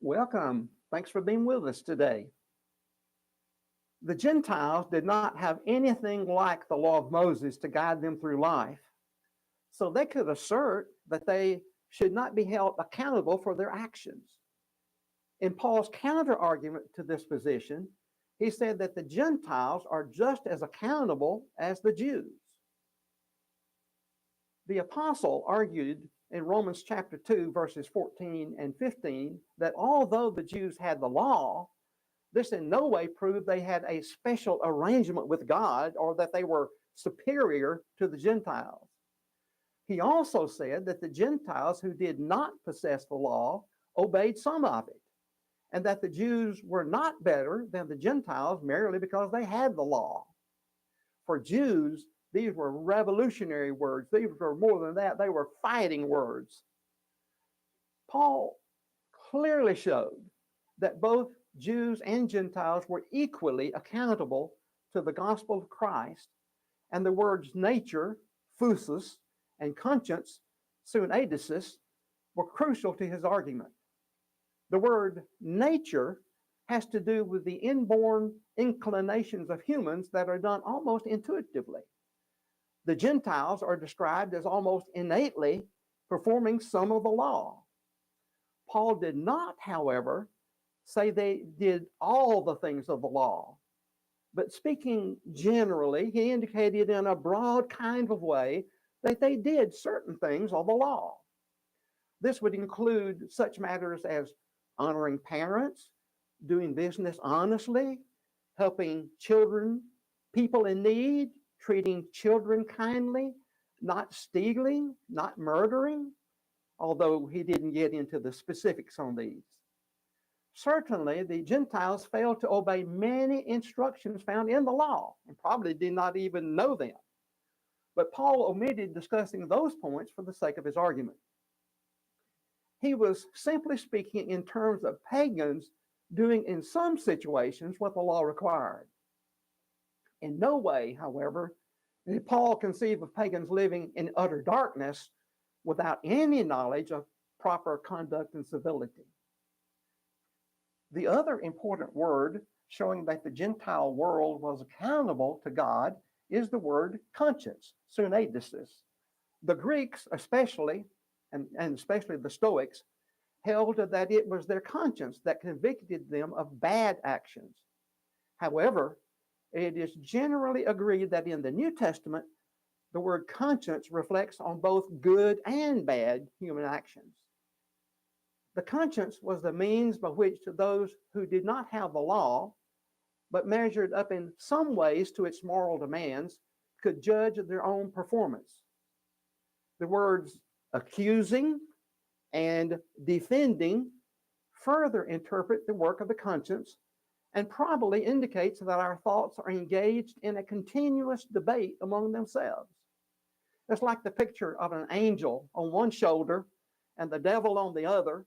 please. Welcome. Thanks for being with us today. The Gentiles did not have anything like the law of Moses to guide them through life, so they could assert that they should not be held accountable for their actions. In Paul's counter argument to this position, he said that the Gentiles are just as accountable as the Jews. The apostle argued in Romans chapter 2, verses 14 and 15, that although the Jews had the law, this in no way proved they had a special arrangement with God or that they were superior to the Gentiles. He also said that the Gentiles who did not possess the law obeyed some of it, and that the Jews were not better than the Gentiles merely because they had the law. For Jews, these were revolutionary words. These were more than that. They were fighting words. Paul clearly showed that both Jews and Gentiles were equally accountable to the gospel of Christ, and the words nature, phusis, and conscience, suneidesis, were crucial to his argument. The word nature has to do with the inborn inclinations of humans that are done almost intuitively. The Gentiles are described as almost innately performing some of the law. Paul did not, however, say they did all the things of the law, but speaking generally, he indicated in a broad kind of way that they did certain things of the law. This would include such matters as honoring parents, doing business honestly, helping children, people in need, treating children kindly, not stealing, not murdering, although he didn't get into the specifics on these. Certainly, the Gentiles failed to obey many instructions found in the law and probably did not even know them. But Paul omitted discussing those points for the sake of his argument. He was simply speaking in terms of pagans doing in some situations what the law required. In no way, however, did Paul conceive of pagans living in utter darkness without any knowledge of proper conduct and civility. The other important word showing that the Gentile world was accountable to God is the word conscience, suneidesis. The Greeks especially, and especially the Stoics, held that it was their conscience that convicted them of bad actions. However, it is generally agreed that in the New Testament, the word conscience reflects on both good and bad human actions. The conscience was the means by which those who did not have the law, but measured up in some ways to its moral demands, could judge their own performance. The words accusing and defending further interpret the work of the conscience and probably indicates that our thoughts are engaged in a continuous debate among themselves. It's like the picture of an angel on one shoulder and the devil on the other,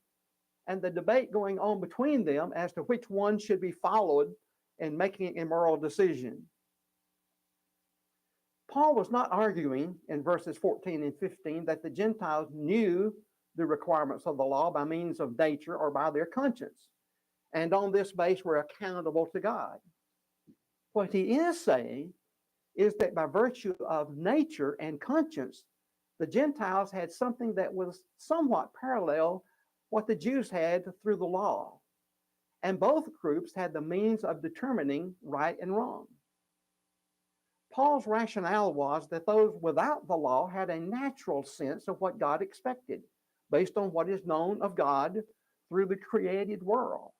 and the debate going on between them as to which one should be followed in making a moral decision. Paul was not arguing in verses 14 and 15 that the Gentiles knew the requirements of the law by means of nature or by their conscience, and on this base were accountable to God. What he is saying is that by virtue of nature and conscience, the Gentiles had something that was somewhat parallel what the Jews had through the law, and both groups had the means of determining right and wrong. Paul's rationale was that those without the law had a natural sense of what God expected, based on what is known of God through the created world,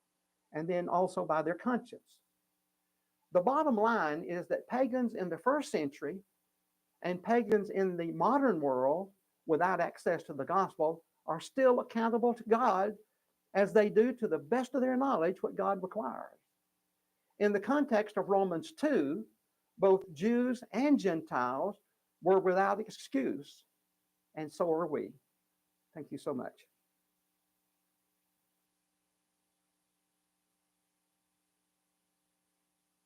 and then also by their conscience. The bottom line is that pagans in the first century and pagans in the modern world without access to the gospel are still accountable to God as they do to the best of their knowledge what God requires. In the context of Romans 2, both Jews and Gentiles were without excuse, and so are we. Thank you so much.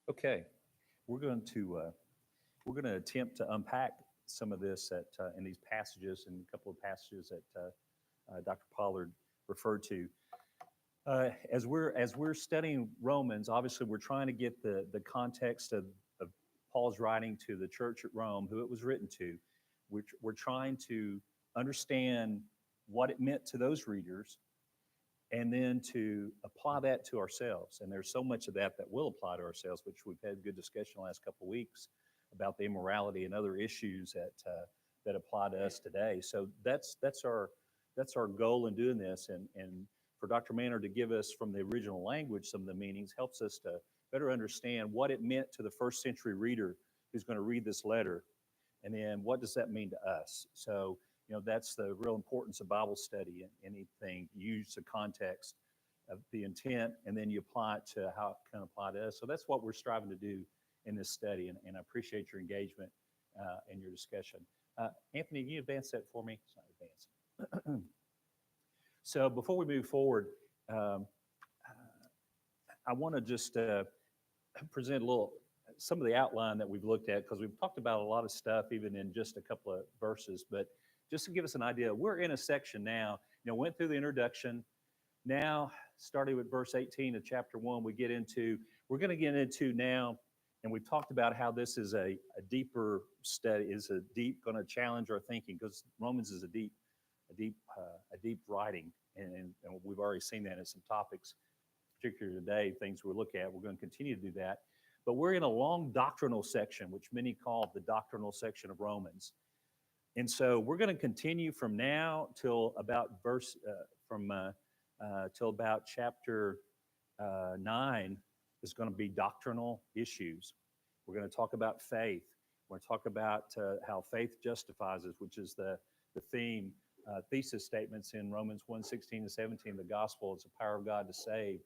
Okay, we're going to attempt to unpack some of this in these passages and a couple of passages that Dr. Pollard referred to. As we're studying Romans, obviously we're trying to get the context of Paul's writing to the church at Rome, who it was written to. We're trying to understand what it meant to those readers, and then to apply that to ourselves. And there's so much of that that will apply to ourselves, which we've had good discussion the last couple of weeks about the immorality and other issues that apply to us today. So that's our goal in doing this. And for Dr. Manor to give us from the original language some of the meanings helps us to better understand what it meant to the first century reader who's going to read this letter. And then what does that mean to us? So, that's the real importance of Bible study and anything. You use the context of the intent, and then you apply it to how it can apply to us. So that's what we're striving to do in this study, and I appreciate your engagement and your discussion. Anthony, can you advance that for me? It's not advancing. So before we move forward, I want to just present some of the outline that we've looked at, because we've talked about a lot of stuff even in just a couple of verses, but just to give us an idea, we're in a section now, went through the introduction. Now, starting with verse 18 of chapter 1, we're going to get into now, and we've talked about how this is a deeper study, going to challenge our thinking, because Romans is a deep writing, and we've already seen that in some topics, particularly today, things we'll look at. We're going to continue to do that. But we're in a long doctrinal section, which many call the doctrinal section of Romans. And so we're going to continue from now till about till about chapter 9 is going to be doctrinal issues. We're going to talk about faith. We're going to talk about how faith justifies us, which is the theme, thesis statements in Romans 1:16-17. The gospel is the power of God to save.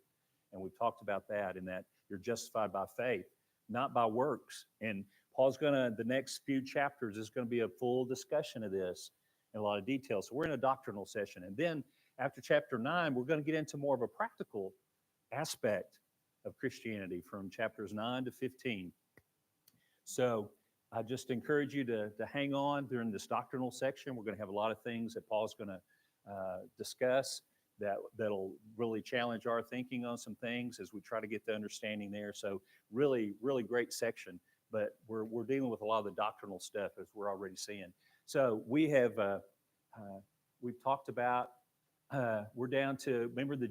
And we've talked about that, in that you're justified by faith, not by works. And Paul's the next few chapters is going to be a full discussion of this in a lot of detail. So we're in a doctrinal session. And then after chapter 9, we're going to get into more of a practical aspect of Christianity from chapters 9 to 15. So I just encourage you to hang on during this doctrinal section. We're going to have a lot of things that Paul's going to discuss that'll really challenge our thinking on some things as we try to get the understanding there. So really, really great section. But we're dealing with a lot of the doctrinal stuff, as we're already seeing. So we've talked about, we're down to, remember the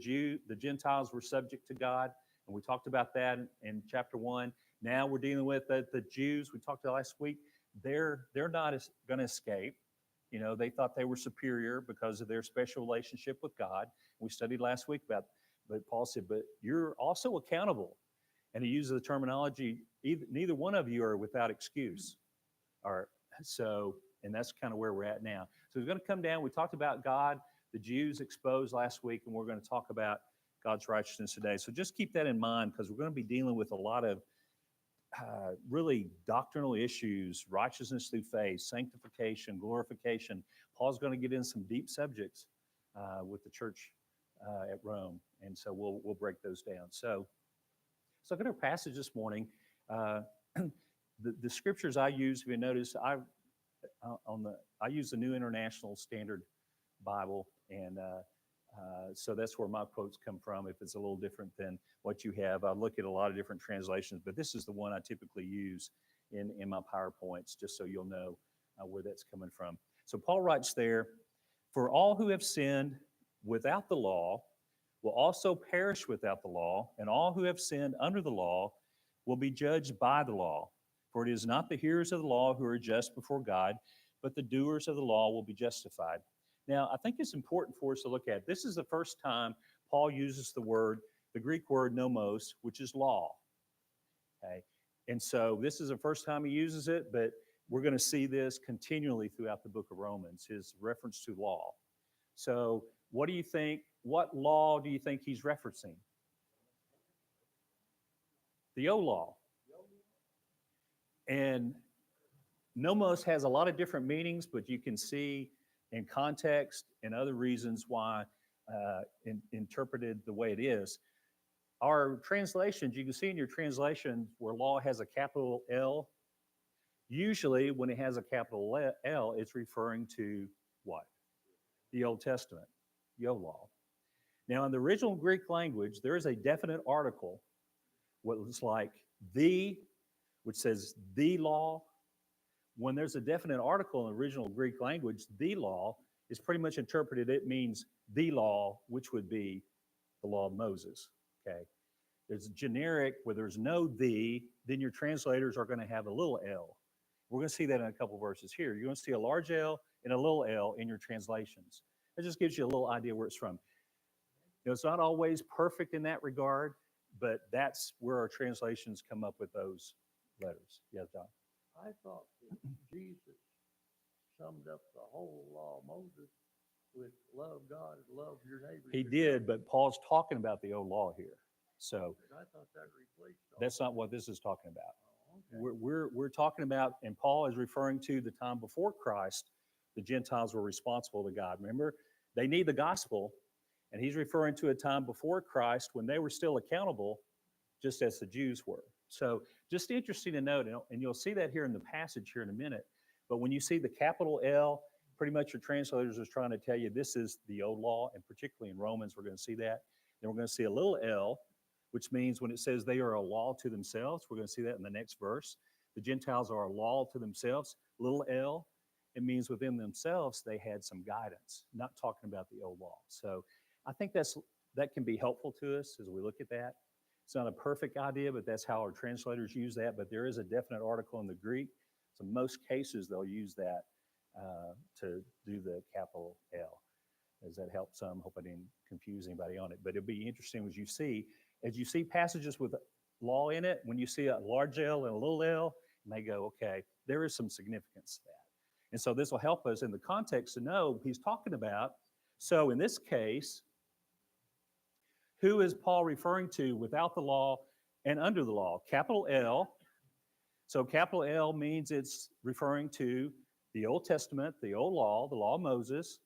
Gentiles were subject to God, and we talked about that in chapter 1. Now we're dealing with the Jews. We talked about last week. They're not going to escape. They thought they were superior because of their special relationship with God. We studied last week about, but Paul said, but you're also accountable. And he uses the terminology, neither one of you are without excuse. And that's kind of where we're at now. So we're going to come down. We talked about God, the Jews exposed last week, and we're going to talk about God's righteousness today. So just keep that in mind, because we're going to be dealing with a lot of really doctrinal issues, righteousness through faith, sanctification, glorification. Paul's going to get in some deep subjects with the church at Rome, and so we'll break those down. So look at our passage this morning. The scriptures I use, if you notice, I use the New International Standard Bible, and so that's where my quotes come from. If it's a little different than what you have, I look at a lot of different translations, but this is the one I typically use in my PowerPoints, just so you'll know where that's coming from. So Paul writes there, "For all who have sinned without the law will also perish without the law, and all who have sinned under the law will be judged by the law. For it is not the hearers of the law who are just before God, but the doers of the law will be justified." Now, I think it's important for us to look at. This is the first time Paul uses the Greek word nomos, which is law. Okay, and so this is the first time he uses it, but we're going to see this continually throughout the book of Romans, his reference to law. So what do you think? What law do you think he's referencing? The old law. And nomos has a lot of different meanings, but you can see in context and other reasons why interpreted the way it is. Our translations, you can see in your translation where law has a capital L. Usually, when it has a capital L, it's referring to what? The Old Testament, the Old Law. Now, in the original Greek language, there is a definite article, what looks like the, which says the law. When there's a definite article in the original Greek language, the law is pretty much interpreted, it means the law, which would be the law of Moses, okay? There's a generic where there's no the, then your translators are going to have a little l. We're going to see that in a couple verses here. You're going to see a large L and a little l in your translations. It just gives you a little idea where it's from. You know, it's not always perfect in that regard, but that's where our translations come up with those letters. Yes, John? I thought that Jesus summed up the whole law of Moses with love God and love your neighbor. He did, but Paul's talking about the old law here. So I thought that replaced all. that's not what this is talking about. Oh, okay. We're talking about, and Paul is referring to the time before Christ, the Gentiles were responsible to God. Remember, they need the gospel, and he's referring to a time before Christ when they were still accountable, just as the Jews were. So just interesting to note, and you'll see that here in the passage here in a minute, but when you see the capital L, pretty much your translators are trying to tell you this is the old law, and particularly in Romans, we're going to see that. Then we're going to see a little l, which means when it says they are a law to themselves, we're going to see that in the next verse. The Gentiles are a law to themselves. Little l, it means within themselves they had some guidance, not talking about the old law. So I think that can be helpful to us as we look at that. It's not a perfect idea, but that's how our translators use that. But there is a definite article in the Greek. So in most cases, they'll use that to do the capital L. Does that help some? Hope I didn't confuse anybody on it. But it'll be interesting as you see passages with law in it, when you see a large L and a little l, and they go, okay, there is some significance to that. And so this will help us in the context to know he's talking about. So in this case, who is Paul referring to without the law and under the law? Capital L. So capital L means it's referring to the Old Testament, the old law, the law of Moses.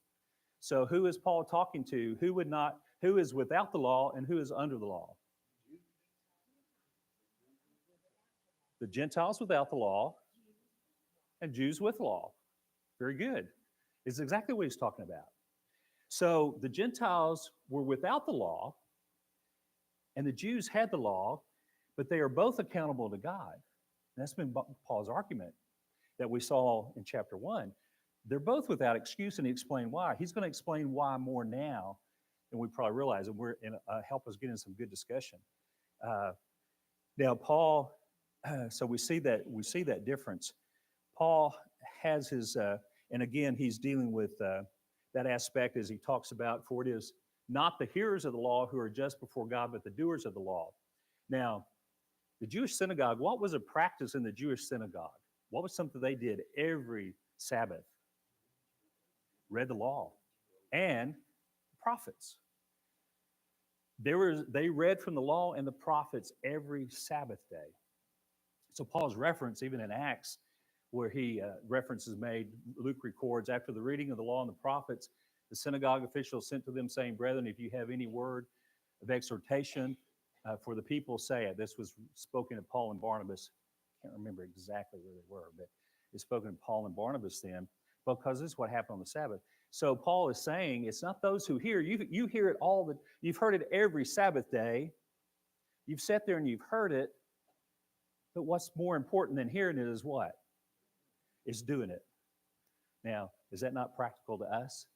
So who is Paul talking to? Who is without the law and who is under the law? The Gentiles without the law and Jews with law. Very good. It's exactly what he's talking about. So the Gentiles were without the law, and the Jews had the law, but they are both accountable to God. And that's been Paul's argument that we saw in chapter 1. They're both without excuse, and he explained why. He's going to explain why more now than we probably realize, and we're in help us get in some good discussion. Now, Paul, so we see that difference. Paul has his, and again, he's dealing with that aspect as he talks about, for it is not the hearers of the law who are just before God, but the doers of the law. Now, the Jewish synagogue, what was a practice in the Jewish synagogue? What was something they did every Sabbath? Read the law and the prophets. They read from the law and the prophets every Sabbath day. So Paul's reference, even in Acts, where he references made, Luke records, after the reading of the law and the prophets, the synagogue officials sent to them saying, brethren, if you have any word of exhortation for the people, say it. This was spoken to Paul and Barnabas. I can't remember exactly where they were, but it's spoken to Paul and Barnabas then, because this is what happened on the Sabbath. So Paul is saying, it's not those who hear. You hear it you've heard it every Sabbath day. You've sat there and you've heard it. But what's more important than hearing it is what? Is doing it. Now, is that not practical to us?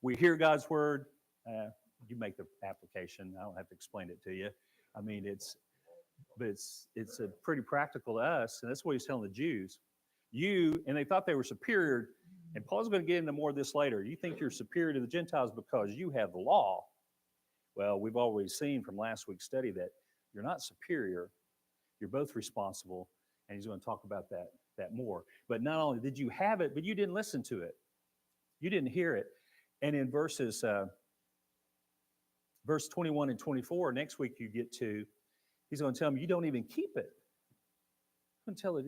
We hear God's word. You make the application. I don't have to explain it to you. I mean, it's a pretty practical to us, and that's what he's telling the Jews. And they thought they were superior, and Paul's going to get into more of this later. You think you're superior to the Gentiles because you have the law. Well, we've already seen from last week's study that you're not superior. You're both responsible, and he's going to talk about that more. But not only did you have it, but you didn't listen to it. You didn't hear it. And in verse 21 and 24, next week you get to, he's going to tell them you don't even keep it. until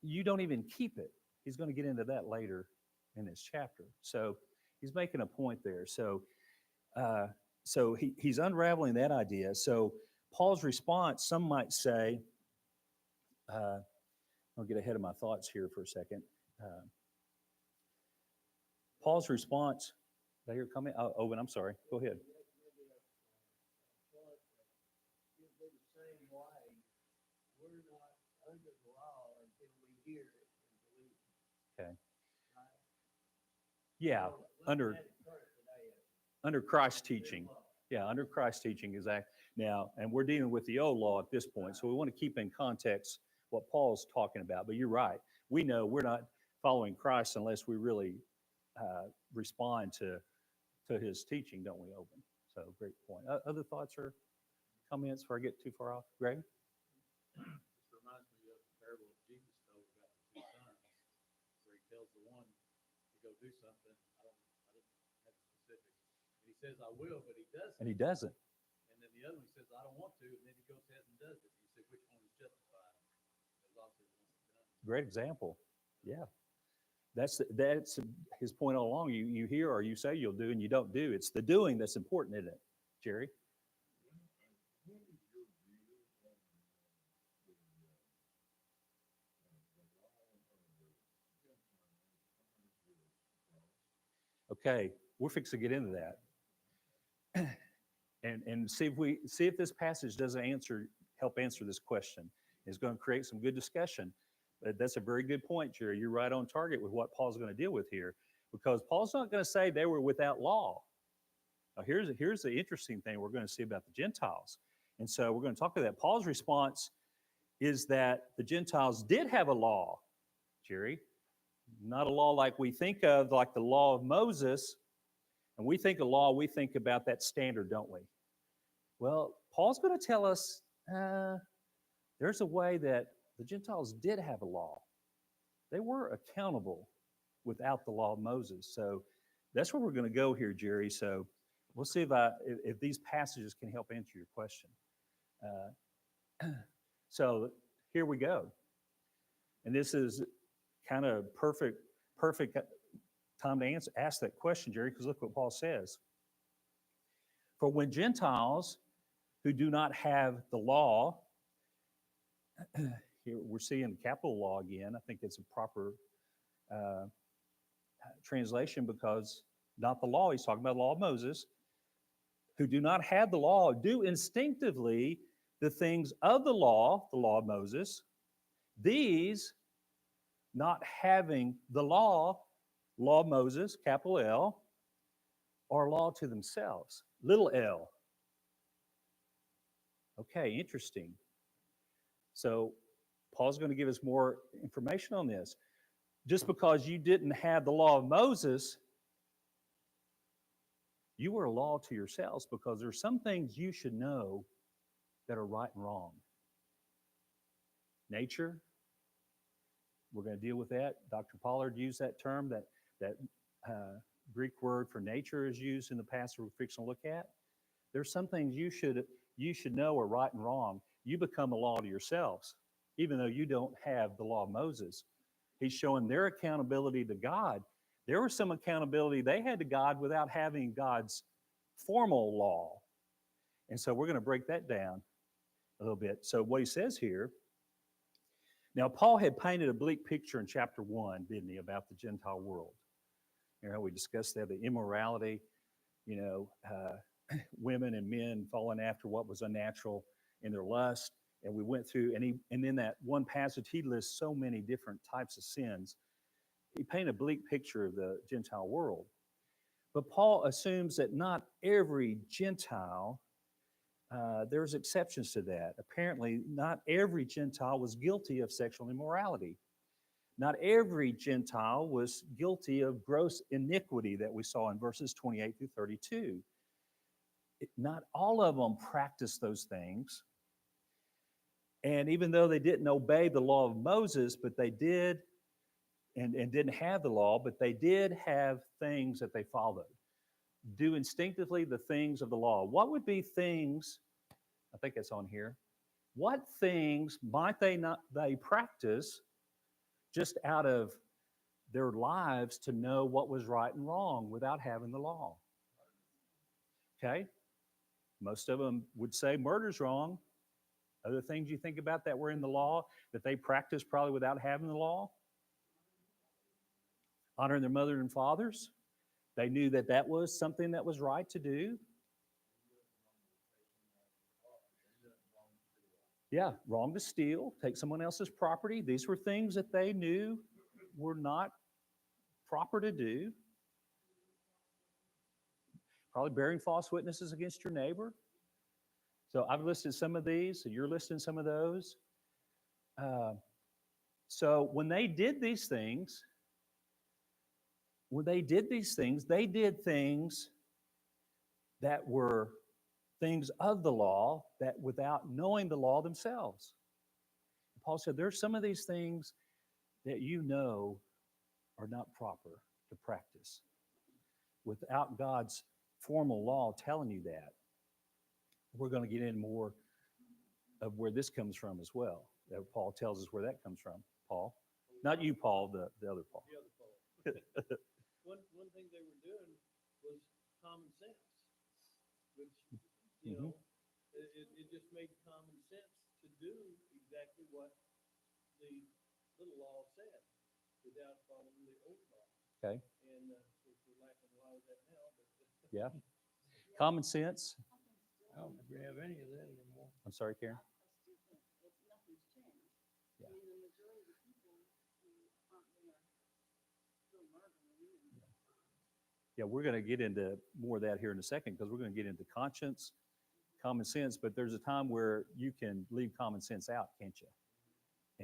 you don't even keep it. He's going to get into that later in this chapter. So he's making a point there. So he's unraveling that idea. So Paul's response, some might say, I'll get ahead of my thoughts here for a second. Paul's response, did I hear a comment? Oh, Owen, I'm sorry. Go ahead. Okay. Yeah, under Christ's teaching. Yeah, under Christ's teaching, exactly. Now, and we're dealing with the old law at this point, so we want to keep in context what Paul's talking about. But you're right. We know we're not following Christ unless we really respond to his teaching, don't we, Owen? So great point. Other thoughts or comments before I get too far off? Greg? This reminds me of the parable of Jesus told about the two sons, where he tells the one to go do something. I didn't have specifics. And he says, I will, but he doesn't. And he doesn't. And then the other one says, I don't want to, and then he goes ahead and does it. He said, which one is justified? There's also the one that's done. Great example. Yeah. That's his point all along. You hear or you say you'll do and you don't do. It's the doing that's important, isn't it, Jerry? Okay, we're fixing to get into that, and see if this passage doesn't help answer this question. It's going to create some good discussion. But that's a very good point, Jerry. You're right on target with what Paul's going to deal with here, because Paul's not going to say they were without law. Now, here's the interesting thing we're going to see about the Gentiles, and so we're going to talk about that. Paul's response is that the Gentiles did have a law, Jerry. Not a law like we think of, like the law of Moses. And we think of law, we think about that standard, don't we? Well, Paul's going to tell us there's a way that the Gentiles did have a law. They were accountable without the law of Moses. So that's where we're going to go here, Jerry. So we'll see if these passages can help answer your question. So here we go. And this is kind of perfect time to ask that question, Jerry, because look what Paul says. For when Gentiles who do not have the law, here we're seeing capital law again. I think it's a proper translation, because not the law, he's talking about the law of Moses, who do not have the law, do instinctively the things of the law of Moses. These, not having the law of Moses, capital L, are law to themselves, little l. Okay, interesting. So Paul's going to give us more information on this. Just because you didn't have the law of Moses, you were a law to yourselves, because there are some things you should know that are right and wrong. Nature, we're going to deal with that. Dr. Pollard used that term, that Greek word for nature is used in the passage we're fixing to look at. There's some things you should know are right and wrong. You become a law to yourselves, even though you don't have the law of Moses. He's showing their accountability to God. There was some accountability they had to God without having God's formal law. And so we're going to break that down a little bit. So what he says here, now Paul had painted a bleak picture in chapter 1, didn't he, about the Gentile world. You know, we discussed that, the immorality, women and men falling after what was unnatural in their lust. And we went through, and in that one passage, he lists so many different types of sins. He painted a bleak picture of the Gentile world. But Paul assumes that not every Gentile, there's exceptions to that. Apparently, not every Gentile was guilty of sexual immorality. Not every Gentile was guilty of gross iniquity that we saw in verses 28 through 32. Not all of them practiced those things. And even though they didn't obey the law of Moses, but they did, and didn't have the law, but they did have things that they followed. Do instinctively the things of the law. What would be things, I think it's on here, what things might they practice just out of their lives to know what was right and wrong without having the law? Okay? Most of them would say murder's wrong. Other things you think about that were in the law that they practiced probably without having the law? Honoring their mother and fathers. They knew that that was something that was right to do. Yeah, wrong to steal, take someone else's property. These were things that they knew were not proper to do. Probably bearing false witnesses against your neighbor. So I've listed some of these, so you're listing some of those. So when they did these things, they did things that were things of the law that without knowing the law themselves. Paul said, there's some of these things that you know are not proper to practice without God's formal law telling you that. We're going to get in more of where this comes from as well. That Paul tells us where that comes from. Paul, not you, Paul, the other Paul. The other Paul. One thing they were doing was common sense, which, you know, it just made common sense to do exactly what the little law said without following the old law. Okay. And we're lacking a lot of that now. But Yeah. Common sense. I don't think we have any of that anymore. I'm sorry, Karen. Yeah. Yeah, we're going to get into more of that here in a second because we're going to get into conscience, common sense, but there's a time where you can leave common sense out, can't you?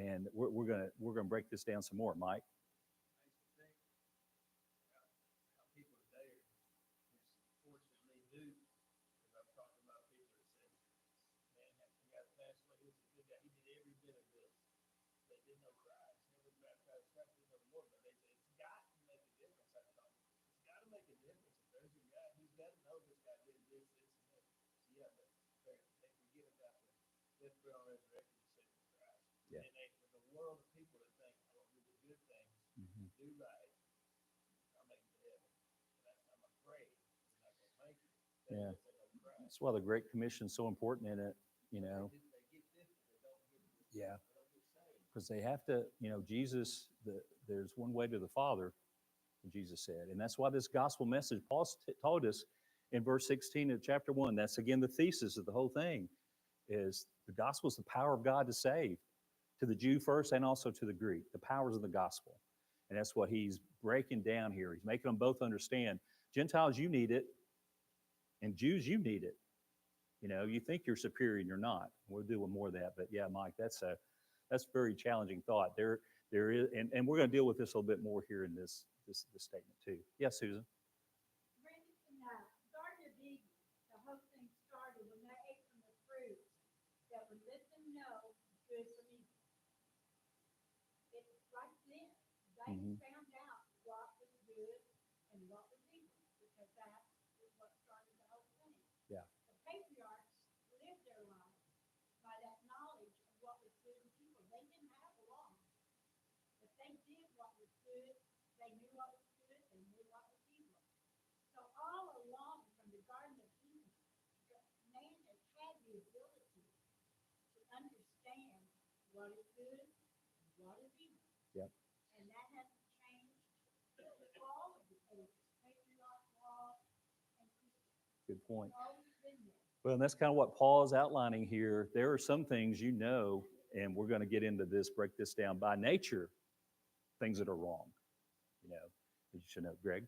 And we're going to break this down some more, Mike. How people today unfortunately do, because I've talked about people that say, man, that guy that passed away, he was a good guy, he did every bit of this. They did no crimes, never baptized Christ, did no Lord, but they say it's got to make a difference. I thought, it's got to make a difference. If there's a guy, he's got to know this guy did this, this, and this. Yeah, but they forget about the death, burial, and resurrection of saving Christ. Yeah. And there's a world of people that think, I don't do the good things, do right, I'll make it to heaven. And I'm afraid you're not going to make it. Yeah. Christ. That's why the Great Commission is so important in it, you know. They get this, but they don't get this. Yeah. They don't get saved. Because they have to, you know, Jesus, there's one way to the Father, Jesus said. And that's why this gospel message, Paul told us in verse 16 of chapter 1, that's again the thesis of the whole thing, is the gospel is the power of God to save, to the Jew first and also to the Greek, the powers of the gospel. And that's what he's breaking down here. He's making them both understand. Gentiles, you need it. And Jews, you need it. You know, you think you're superior and you're not. We'll do more of that. But yeah, Mike, that's a very challenging thought. There is, and we're going to deal with this a little bit more here in this statement too. Yes, Susan. Randy, in Garden of Eden, the whole thing started when they ate from the fruit that would let them know good from evil. It right then they found out what was good and what was evil because that is what started the whole thing. Yeah. The patriarchs lived their life by that knowledge of what was good and evil. They didn't have a law, but they did what was good. They knew what was good. They knew what was evil. So all along from the Garden of Eden, man has had the ability to understand what is good and what is evil. Yep. And that hasn't changed for all of the ages, patriarch, law, and Christian. Good point. It's always been there. Well, and that's kind of what Paul is outlining here. There are some things you know, and we're going to get into this, break this down by nature, things that are wrong, you know, that you should know. Greg?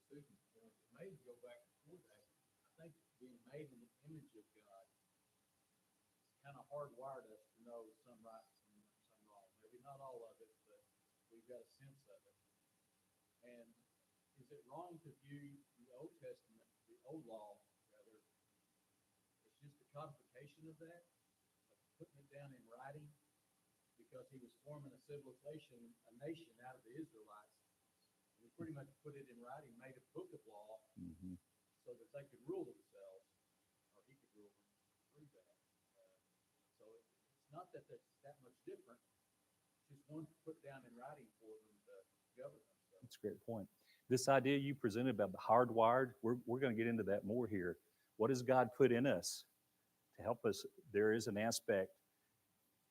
Susan, it may go back before that. I think being made in the image of God kind of hardwired us to know some right and some wrong. Maybe not all of it, but we've got a sense of it. And is it wrong to view the Old Testament, the old law, rather, it's just a codification of that, of putting it down in writing, because he was forming a civilization, a nation out of the Israelites. And he pretty much put it in writing, made a book of law, so that they could rule themselves, or he could rule them. not that that's that much different, just one put down in writing for them to govern themselves. That's a great point. This idea you presented about the hardwired, we're going to get into that more here. What does God put in us to help us? There is an aspect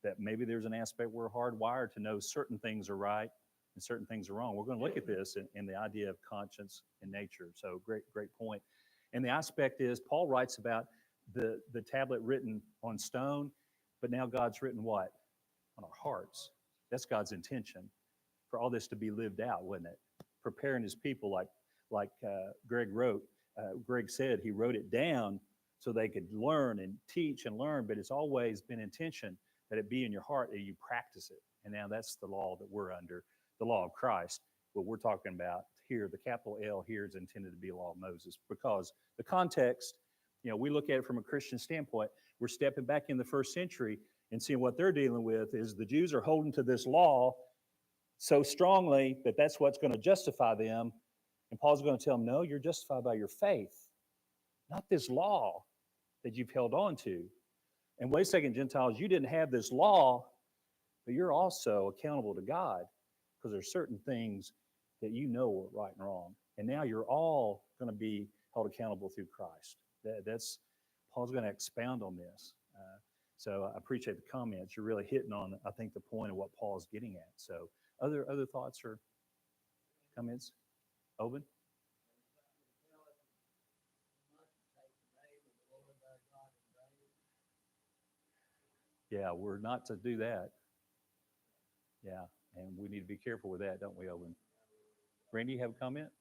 that maybe there's an aspect we're hardwired to know certain things are right and certain things are wrong. We're going to look at this in the idea of conscience and nature. So great point. And the aspect is Paul writes about the tablet written on stone, but now God's written what? On our hearts. That's God's intention for all this to be lived out, wasn't it? Preparing his people like Greg said, he wrote it down so they could learn and teach and learn, but it's always been intention that it be in your heart, that you practice it. And now that's the law that we're under, the law of Christ. What we're talking about here, the capital L here is intended to be a law of Moses, because the context, we look at it from a Christian standpoint. We're stepping back in the first century and seeing what they're dealing with is the Jews are holding to this law so strongly that that's what's going to justify them. And Paul's going to tell them, no, you're justified by your faith, not this law that you've held on to. And wait a second, Gentiles, you didn't have this law, but you're also accountable to God because there's certain things that you know are right and wrong. And now you're all going to be held accountable through Christ. That's Paul's going to expound on this. So I appreciate the comments. You're really hitting on, I think, the point of what Paul's getting at. So other thoughts or comments? Owen? Yeah, we're not to do that. Yeah, and we need to be careful with that, don't we, Owen? Randy, you have a comment?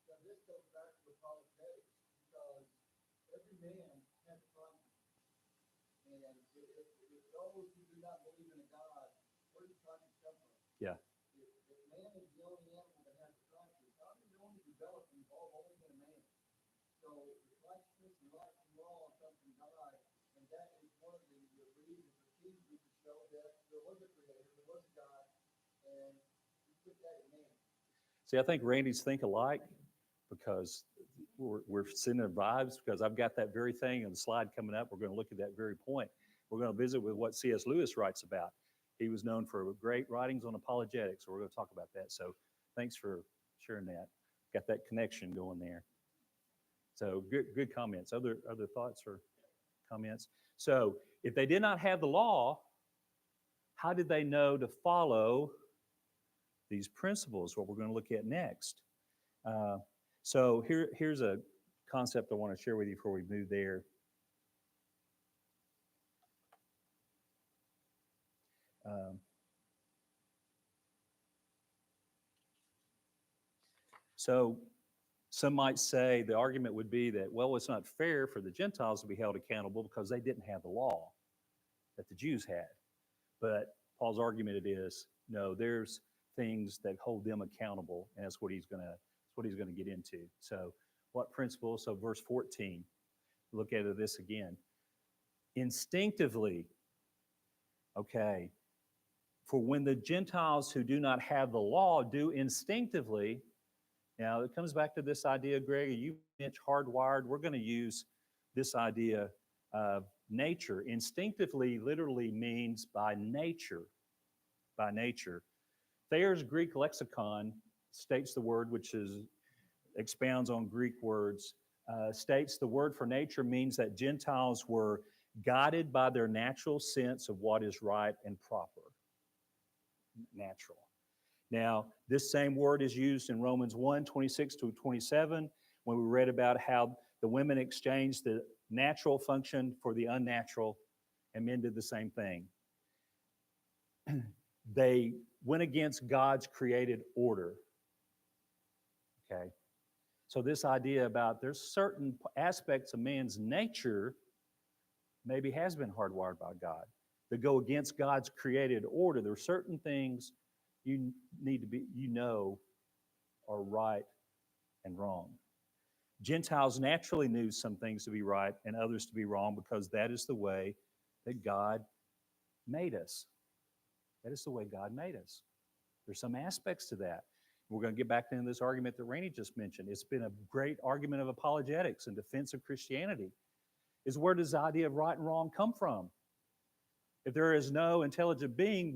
Now, this goes back to apologetics because every man has a conscience. And if those who do not believe in a God, where does conscience come from? Yeah. If man is the only animal that has a conscience, how did it only develop and evolve only in a man? So the righteousness and right and wrong come from God, and that is one of the reasons, the keys we can show that there was a creator, there was a God, and he put that in man. See, I think Randy's think alike because we're sending vibes because I've got that very thing on the slide coming up. We're going to look at that very point. We're going to visit with what C.S. Lewis writes about. He was known for great writings on apologetics, so we're going to talk about that. So thanks for sharing that. Got that connection going there. So good comments. Other thoughts or comments? So if they did not have the law, how did they know to follow these principles, what we're going to look at next? So here's a concept I want to share with you before we move there. So some might say the argument would be that, well, it's not fair for the Gentiles to be held accountable because they didn't have the law that the Jews had. But Paul's argument is, no, there's things that hold them accountable, and that's what he's going to get into. So what principles? So verse 14, look at this again. Instinctively, okay, for when the Gentiles who do not have the law do instinctively, now it comes back to this idea, Greg, you mentioned hardwired. We're going to use this idea of nature. Instinctively literally means by nature. By nature. Thayer's Greek lexicon states the word, which expounds on Greek words, states the word for nature means that Gentiles were guided by their natural sense of what is right and proper. Natural. Now, this same word is used in Romans 1:26-27, when we read about how the women exchanged the natural function for the unnatural, and men did the same thing. They went against God's created order. Okay? So this idea about there's certain aspects of man's nature maybe has been hardwired by God that go against God's created order. There are certain things you need to be, are right and wrong. Gentiles naturally knew some things to be right and others to be wrong because that is the way that God made us. That is the way God made us. There's some aspects to that. We're going to get back into this argument that Rainey just mentioned. It's been a great argument of apologetics and defense of Christianity. Is where does the idea of right and wrong come from? If there is no intelligent being,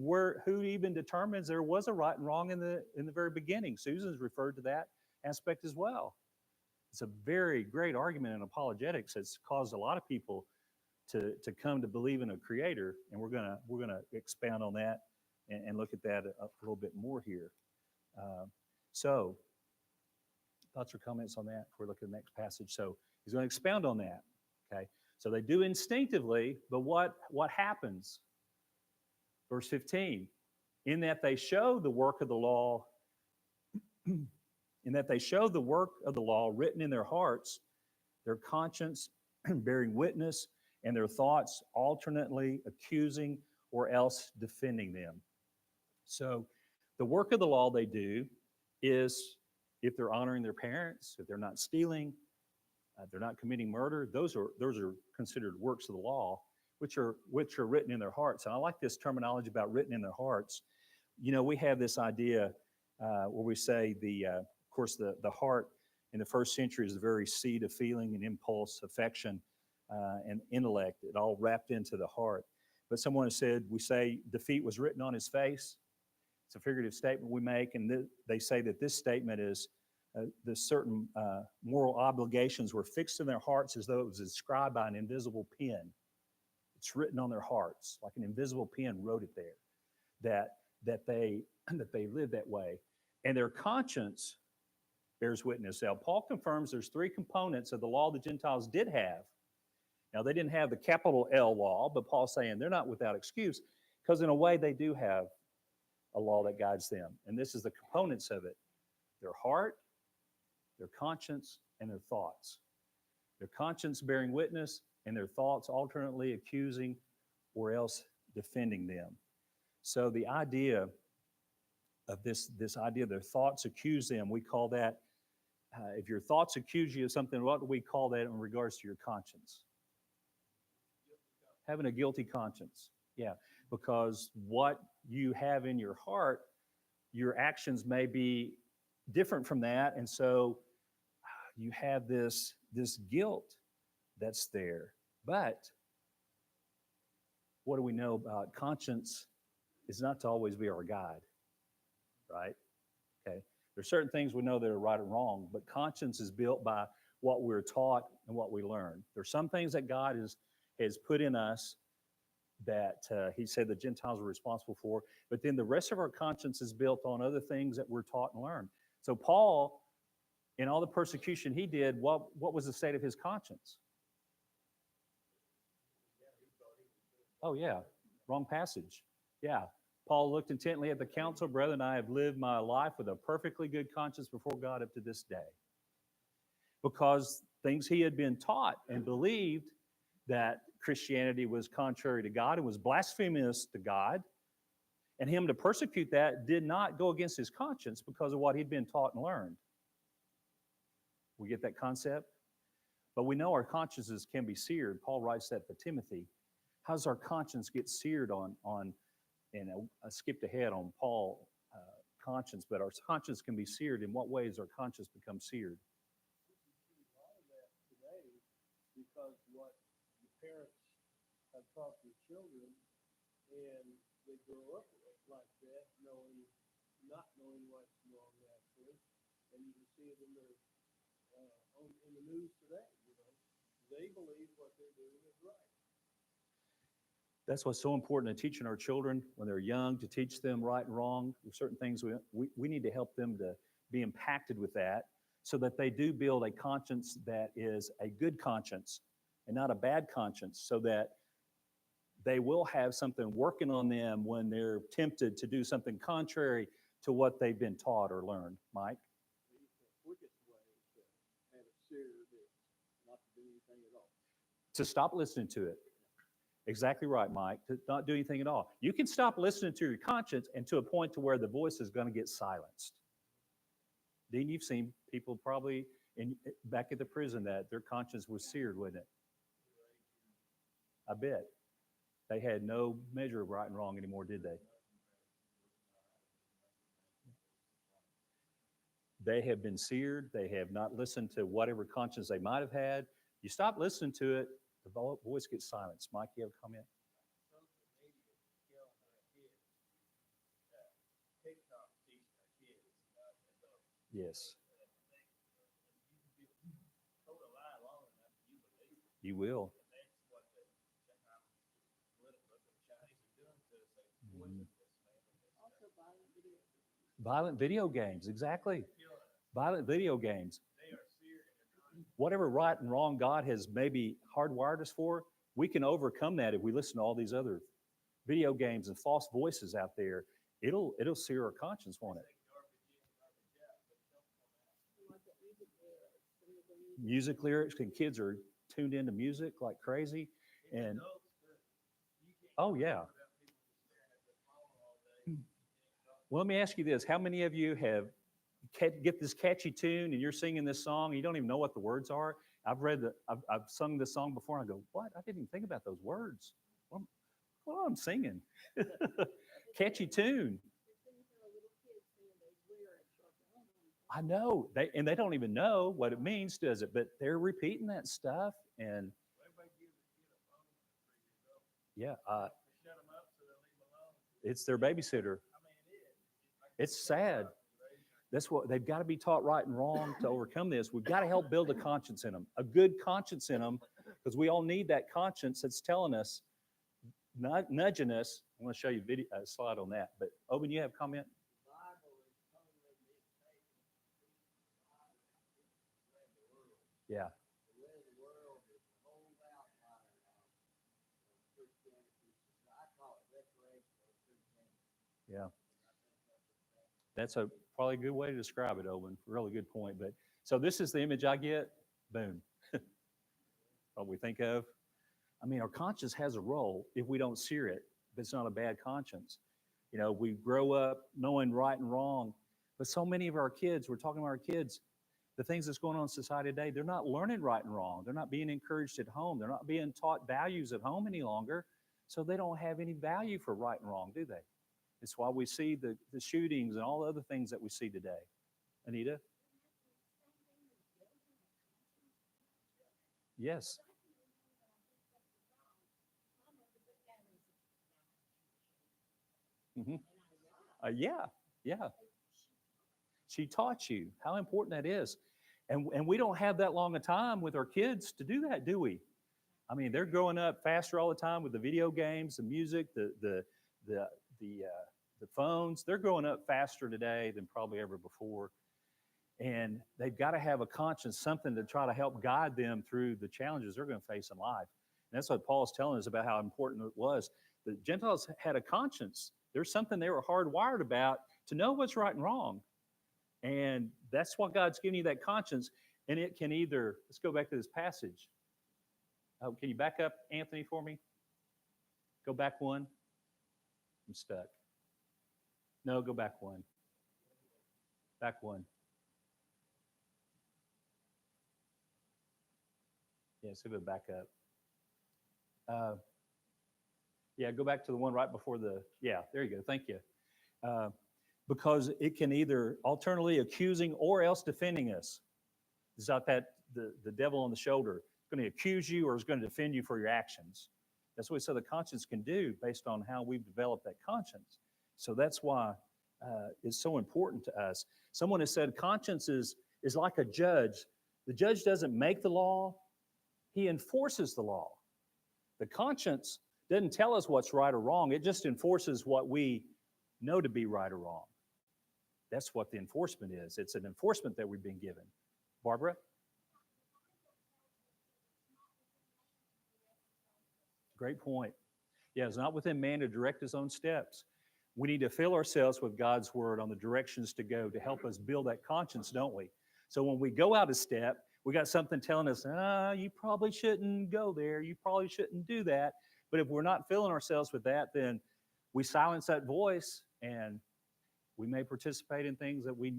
who even determines there was a right and wrong in the very beginning? Susan's referred to that aspect as well. It's a very great argument in apologetics that's caused a lot of people to come to believe in a creator, and we're gonna expound on that and look at that a little bit more here. So, thoughts or comments on that before we look at the next passage? So he's going to expound on that. Okay, so they do instinctively, but what happens? Verse 15, in that they show the work of the law, in that they show the work of the law written in their hearts, their conscience bearing witness, and their thoughts alternately accusing or else defending them. So the work of the law they do is, if they're honoring their parents, if they're not stealing, they're not committing murder, those are considered works of the law, which are written in their hearts. And I like this terminology about written in their hearts. You know, we have this idea where we say of course, the heart in the first century is the very seat of feeling and impulse, affection, and intellect. It all wrapped into the heart. But someone has said, we say defeat was written on his face. It's a figurative statement we make, and they say that this statement is the certain moral obligations were fixed in their hearts as though it was inscribed by an invisible pen. It's written on their hearts, like an invisible pen wrote it there, that they live that way. And their conscience bears witness. Now, Paul confirms there's three components of the law the Gentiles did have. Now, they didn't have the capital L law, but Paul's saying they're not without excuse, because in a way they do have a law that guides them. And this is the components of it: their heart, their conscience, and their thoughts. Their conscience bearing witness, and their thoughts alternately accusing or else defending them. So the idea of this idea, their thoughts accuse them, we call that, if your thoughts accuse you of something, what do we call that in regards to your conscience? Having a guilty conscience. Yeah, because what you have in your heart, your actions may be different from that, and so you have this guilt that's there. But what do we know about conscience? Is not to always be our guide, right? Okay, there's certain things we know that are right and wrong, but conscience is built by what we're taught and what we learn. There's some things that God has put in us that he said the Gentiles are responsible for, but then the rest of our conscience is built on other things that we're taught and learned. So Paul, in all the persecution he did, what was the state of his conscience? Oh yeah, wrong passage. Yeah, Paul looked intently at the council. Brethren, I have lived my life with a perfectly good conscience before God up to this day. Because things he had been taught and believed, that Christianity was contrary to God and was blasphemous to God, and him to persecute that did not go against his conscience because of what he'd been taught and learned. We get that concept? But we know our consciences can be seared. Paul writes that to Timothy. How does our conscience get seared on and I skipped ahead on Paul conscience, but our conscience can be seared. In what ways our conscience becomes seared? A lot of that today, because what the parents have taught their children, and they grow up like that, not knowing what's wrong naturally, and you can see it in their in the news today. They believe what they're doing is right. That's what's so important in teaching our children when they're young, to teach them right and wrong. There's certain things we need to help them to be impacted with that, so that they do build a conscience that is a good conscience and not a bad conscience, so that they will have something working on them when they're tempted to do something contrary to what they've been taught or learned. Mike? The quickest way to have it seared is not to do anything at all. To stop listening to it. Exactly right, Mike. To not do anything at all. You can stop listening to your conscience, and to a point to where the voice is going to get silenced. Dean, you've seen people probably back at the prison that their conscience was seared, wasn't it? I bet. They had no measure of right and wrong anymore, did they? They have been seared. They have not listened to whatever conscience they might have had. You stop listening to it, the voice gets silenced. Mike, you have a comment? Social media TikTok teaching our kids about adults. Yes, You can be told a lie long enough, you believe it. you will. And that's what the Chinese are doing to us. They Mhm. poison this, man. Also violent video. Violent video games, exactly. Killing us. Violent video games. They are seared in their minds. Whatever right and wrong God has maybe hardwired us for, we can overcome that if we listen to all these other video games and false voices out there. It'll sear our conscience, won't it? Take garbage in, garbage out, but don't come out. Like that music lyrics, some of the music. Music lyrics, and kids are tuned into music like crazy. And Adults, you can't oh, talk yeah. about people just staring at their phone all day. Well, let me ask you this. How many of you have get this catchy tune and you're singing this song and you don't even know what the words are? I've sung this song before and I go, what? I didn't even think about those words. Well, I'm singing. Catchy tune. I know. They don't even know what it means, does it? But they're repeating that stuff. And Everybody gives a kid a phone when they're 3 years old. yeah, Shut them up so they'll leave them alone. it's their babysitter. I mean, it is. It's sad. That's what they've got to be taught right and wrong to overcome this. We've got to help build a conscience in them, a good conscience in them, because we all need that conscience that's telling us, nudging us. I'm going to show you a slide on that. But Owen, you have a comment? Yeah. Yeah. That's probably a good way to describe it, Owen. Really good point. But so this is the image I get. Boom. What we think of. I mean, our conscience has a role if we don't sear it. If it's not a bad conscience. You know, we grow up knowing right and wrong. But so many of our kids, we're talking about our kids, the things that's going on in society today, they're not learning right and wrong. They're not being encouraged at home. They're not being taught values at home any longer. So they don't have any value for right and wrong, do they? It's why we see the shootings and all the other things that we see today. Anita? Yes. Mm-hmm. Yeah. She taught you how important that is. And we don't have that long a time with our kids to do that, do we? I mean, they're growing up faster all the time with the video games, the music, the phones. They're growing up faster today than probably ever before. And they've got to have a conscience, something to try to help guide them through the challenges they're going to face in life. And that's what Paul's telling us about how important it was. The Gentiles had a conscience. There's something they were hardwired about to know what's right and wrong. And that's what God's giving you, that conscience. And it can either, let's go back to this passage. Oh, can you back up, Anthony, for me? Go back one. I'm stuck. No, go back one. Back one. Yeah, see if it'll back up. Yeah, go back to the one right before yeah, there you go. Thank you. Because it can either alternately accusing or else defending us. It's not that the devil on the shoulder is going to accuse you or is going to defend you for your actions. That's what we said the conscience can do based on how we've developed that conscience. So that's why it's so important to us. Someone has said conscience is like a judge. The judge doesn't make the law, he enforces the law. The conscience doesn't tell us what's right or wrong, it just enforces what we know to be right or wrong. That's what the enforcement is. It's an enforcement that we've been given. Barbara? Great point. Yeah, it's not within man to direct his own steps. We need to fill ourselves with God's word on the directions to go to help us build that conscience, don't we? So when we go out a step, we got something telling us, you probably shouldn't go there. You probably shouldn't do that. But if we're not filling ourselves with that, then we silence that voice and we may participate in things that we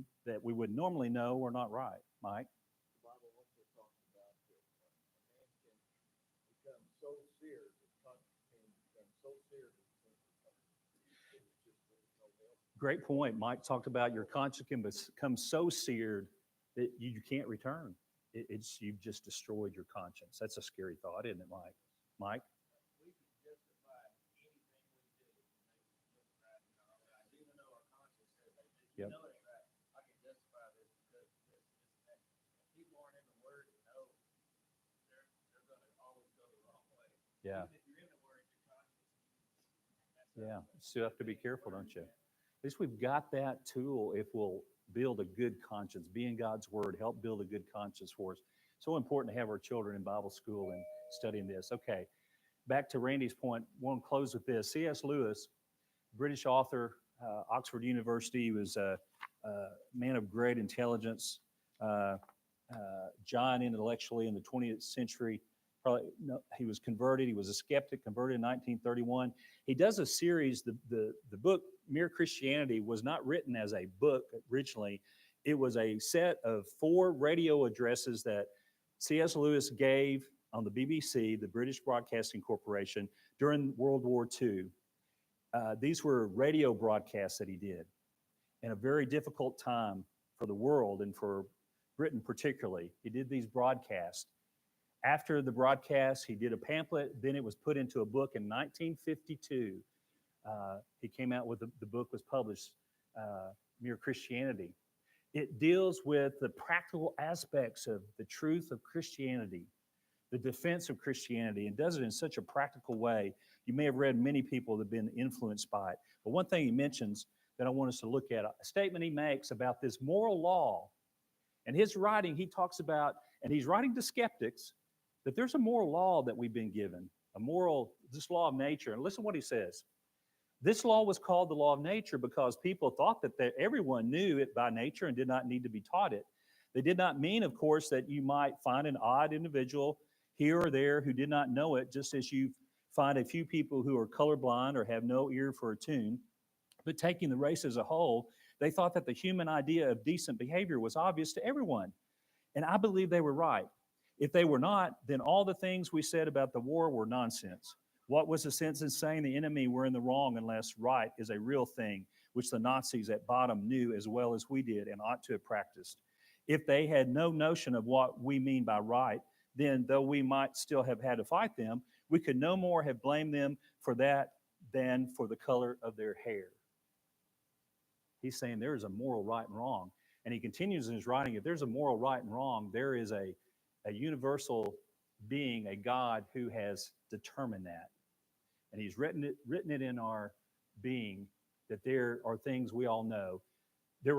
would normally know are not right. Mike? The Bible also talks about that a man can become so seared, Great point. Mike talked about your conscience can become so seared that you can't return. You've just destroyed your conscience. That's a scary thought, isn't it, Mike? Mike? We can justify anything we do to make it look right in our eyes, even though our conscience says Yep. You know it ain't right. I can justify this because this and that. If people aren't in the Word and know, they're going to always go the wrong way. Yeah. Even if you're in the Word, your conscience. Yeah. Still have to be careful, don't you? At least we've got that tool if we'll build a good conscience, be in God's Word, help build a good conscience for us. So important to have our children in Bible school and studying this. Okay, back to Randy's point, I want to close with this. C.S. Lewis, British author, Oxford University, he was a man of great intelligence, giant intellectually in the 20th century. Probably, no, he was converted. He was a skeptic, converted in 1931. He does a series. The book Mere Christianity was not written as a book originally. It was a set of 4 radio addresses that C.S. Lewis gave on the BBC, the British Broadcasting Corporation, during World War II. These were radio broadcasts that he did in a very difficult time for the world and for Britain particularly. He did these broadcasts. After the broadcast, he did a pamphlet. Then it was put into a book in 1952. He came out with the book was published, Mere Christianity. It deals with the practical aspects of the truth of Christianity, the defense of Christianity, and does it in such a practical way. You may have read many people that have been influenced by it. But one thing he mentions that I want us to look at, a statement he makes about this moral law. And his writing, he talks about, and he's writing to skeptics, that there's a moral law that we've been given, this law of nature. And listen to what he says. This law was called the law of nature because people thought that everyone knew it by nature and did not need to be taught it. They did not mean, of course, that you might find an odd individual here or there who did not know it, just as you find a few people who are colorblind or have no ear for a tune. But taking the race as a whole, they thought that the human idea of decent behavior was obvious to everyone. And I believe they were right. If they were not, then all the things we said about the war were nonsense. What was the sense in saying the enemy were in the wrong unless right is a real thing, which the Nazis at bottom knew as well as we did and ought to have practiced? If they had no notion of what we mean by right, then though we might still have had to fight them, we could no more have blamed them for that than for the color of their hair. He's saying there is a moral right and wrong. And he continues in his writing, if there's a moral right and wrong, there is a universal being, a God who has determined that. And he's written it in our being that there are things we all know. There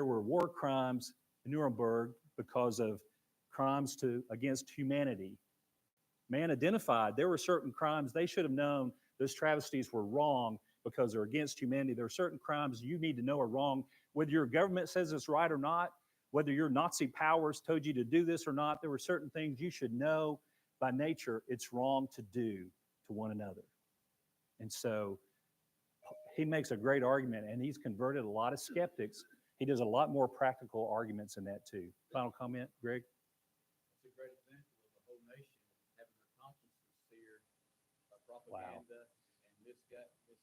were war crimes in Nuremberg because of crimes against humanity. Man identified there were certain crimes they should have known those travesties were wrong because they're against humanity. There are certain crimes you need to know are wrong, whether your government says it's right or not, whether your Nazi powers told you to do this or not. There were certain things you should know by nature it's wrong to do to one another. And so he makes a great argument, and he's converted a lot of skeptics. He does a lot more practical arguments in that too. Final comment, Greg? It's a great example of the whole nation having their consciences seared by propaganda and misguided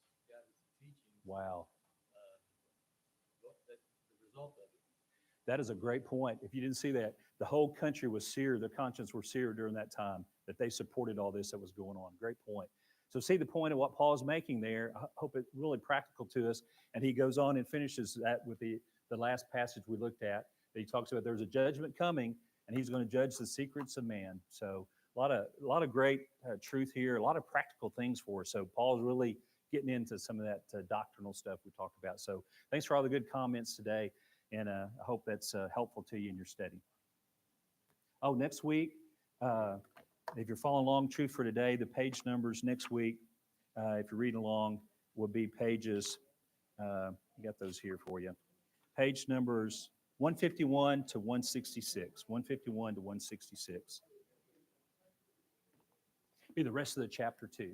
teachings. Wow. That's the result of it. That is a great point. If you didn't see that, the whole country was seared, their conscience were seared during that time, that they supported all this that was going on. Great point. So see the point of what Paul's making there. I hope it's really practical to us. And he goes on and finishes that with the last passage we looked at. That he talks about there's a judgment coming, and he's going to judge the secrets of man. So a lot of great truth here, a lot of practical things for us. So Paul's really getting into some of that doctrinal stuff we talked about. So thanks for all the good comments today, and I hope that's helpful to you in your study. Oh, next week, if you're following along, Truth for Today, the page numbers next week, if you're reading along, will be pages, I got those here for you, page numbers 151 to 166, 151 to 166. Be the rest of the chapter 2.